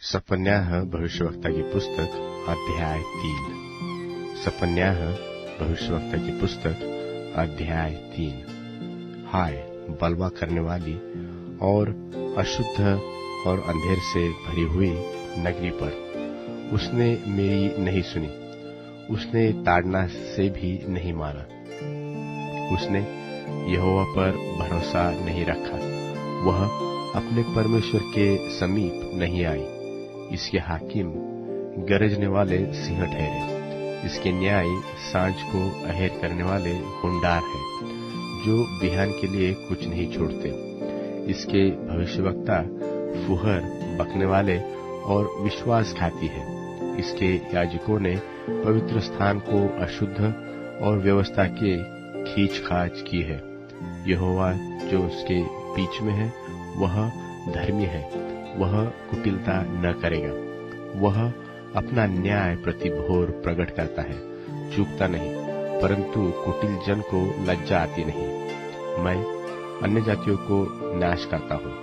सपन्याह भविष्यवक्ता की पुस्तक अध्याय 3। सपन्याह भविष्यवक्ता की पुस्तक अध्याय 3। हाय बलवा करने वाली और अशुद्ध और अंधेर से भरी हुई नगरी पर, उसने मेरी नहीं सुनी, उसने ताड़ना से भी नहीं माना, उसने यहोवा पर भरोसा नहीं रखा, वह अपने परमेश्वर के समीप नहीं आई। इसके हाकिम गरजने वाले सिंह ठहरे, इसके न्याय सांझ को अहेर करने वाले हुंडार हैं, जो बिहान के लिए कुछ नहीं छोड़ते। इसके भविष्यवक्ता फुहर बकने वाले और विश्वासघाती है। इसके याजकों ने पवित्र स्थान को अशुद्ध और व्यवस्था के खींच-खाच की है। यहोवा जो उसके बीच में है वह धर्मी है, वह कुटिलता न करेगा। वह अपना न्याय प्रति भोर प्रकट करता है, चूकता नहीं, परंतु कुटिल जन को लज्जा आती नहीं। मैं अन्य जातियों को नाश करता हूँ,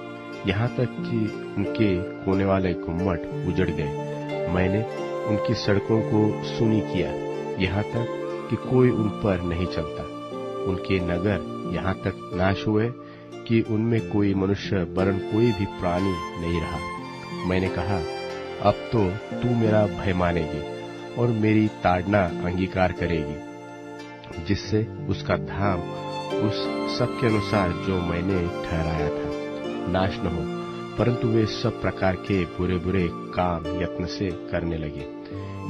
यहाँ तक कि उनके कोने वाले गुम्मट उजड़ गए। मैंने उनकी सड़कों को सुनी किया, यहाँ तक कि कोई उन पर नहीं चलता। उनके नगर यहाँ तक नाश हुए कि उनमें कोई मनुष्य वरन कोई भी प्राणी नहीं रहा। मैंने कहा, अब तो तू मेरा भय मानेगी और मेरी ताड़ना अंगीकार करेगी, जिससे उसका धाम उस सब के अनुसार जो मैंने ठहराया था नाश न हो, परंतु वे सब प्रकार के बुरे बुरे काम यत्न से करने लगे।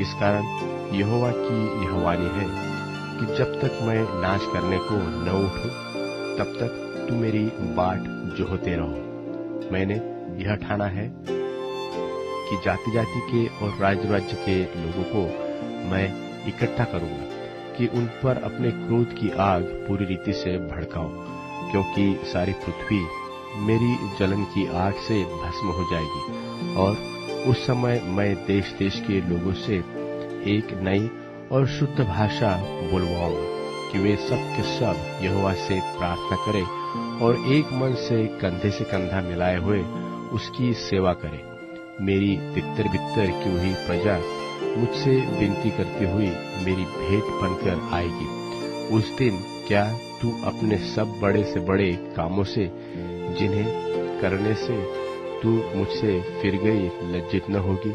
इस कारण यहोवा की यह वाणी है कि जब तक मैं नाश करने को न उठूं, तब तक तू मेरी बाट जोहते रहो। मैंने यह ठाना है कि जाति जाति के और राज्य राज्य के लोगों को मैं इकट्ठा करूंगा कि उन पर अपने क्रोध की आग पूरी रीति से भड़काऊं, क्योंकि सारी पृथ्वी मेरी जलन की आग से भस्म हो जाएगी। और उस समय मैं देश देश के लोगों से एक नई और शुद्ध भाषा बोलवाऊंगा कि वे सब के सब यहोवा से प्रार्थना करें और एक मन से कंधा मिलाए हुए उसकी सेवा करें। मेरी तितर बितर की हुई प्रजा मुझसे विनती करती हुई मेरी भेंट बनकर आएगी। उस दिन क्या तू अपने सब बड़े से बड़े कामों से, जिन्हें करने से तू मुझसे फिर गई, लज्जित न होगी?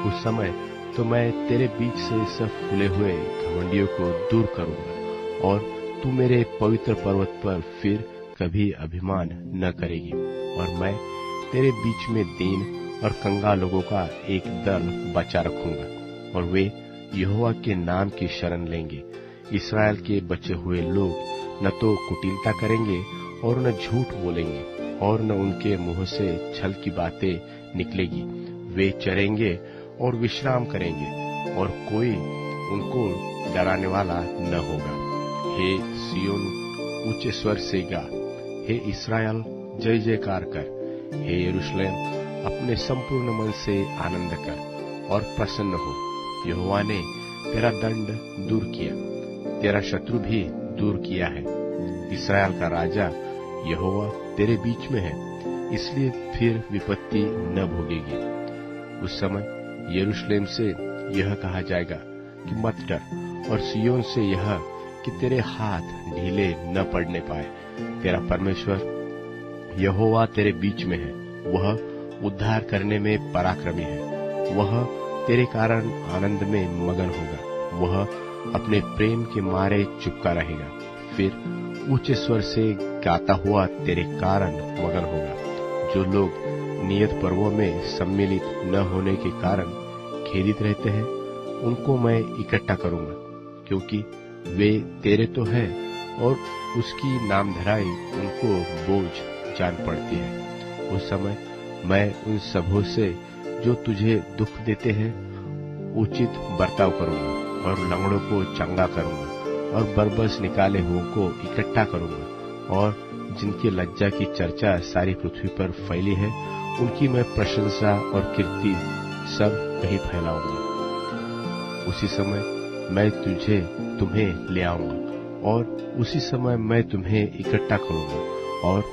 उस समय तो मैं तेरे बीच से सब फूले हुए घमंडियों को दूर करूंगा और तू मेरे पवित्र पर्वत पर फिर कभी अभिमान न करेगी। और मैं तेरे बीच में दीन और कंगाल लोगों का एक दल बचा रखूंगा, और वे यहोवा के नाम की शरण लेंगे। इस्राएल के बचे हुए लोग न तो कुटिलता करेंगे और न झूठ बोलेंगे, और न उनके मुंह से छल की बातें निकलेगी। वे चरेंगे और विश्राम करेंगे, और कोई उनको डराने वाला न होगा। हे सियोन, ऊंचे स्वर से गा। हे इस्राएल, जय जयकार कर। हे यरूशलेम, अपने संपूर्ण मन से आनंद कर और प्रसन्न हो। यहोवा ने तेरा दंड दूर किया, तेरा शत्रु भी दूर किया है। इस्राएल का राजा यहोवा तेरे बीच में है, इसलिए फिर विपत्ति न भोगेगी। उस समय यरूशलेम से यह कहा जाएगा कि मत डर, और सियोन से यह कि तेरे हाथ ढीले न पड़ने पाए। तेरा परमेश्वर यहोवा तेरे बीच में है, वह उद्धार करने में पराक्रमी है। वह तेरे कारण आनंद में मगन होगा, वह अपने प्रेम के मारे चुपका रहेगा, फिर ऊंचे स्वर से गाता हुआ तेरे कारण मगन होगा। जो लोग नियत पर्वों में सम्मिलित न होने के कारण खेदित रहते हैं, उनको मैं इकट्ठा करूंगा, क्योंकि वे तेरे तो है और उसकी नामधराई उनको बोझ जान पड़ती है। उस समय मैं उन सबों से जो तुझे दुख देते हैं उचित बर्ताव करूंगा, और लंगड़ों को चंगा करूंगा, और बरबस निकाले हुओं को इकट्ठा करूंगा, और जिनकी लज्जा की चर्चा सारी पृथ्वी पर फैली है, उनकी मैं प्रशंसा और कीर्ति सब कहीं फैलाऊंगा। उसी समय मैं तुम्हें ले आऊंगा, और उसी समय मैं तुम्हें इकट्ठा करूंगा। और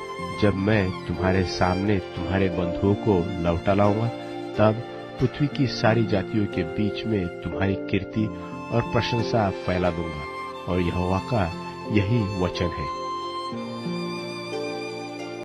जब मैं तुम्हारे सामने तुम्हारे बंधुओं को लौटा लाऊंगा, तब पृथ्वी की सारी जातियों के बीच में तुम्हारी कीर्ति और प्रशंसा फैला दूंगा। और यहोवा का यही वचन है।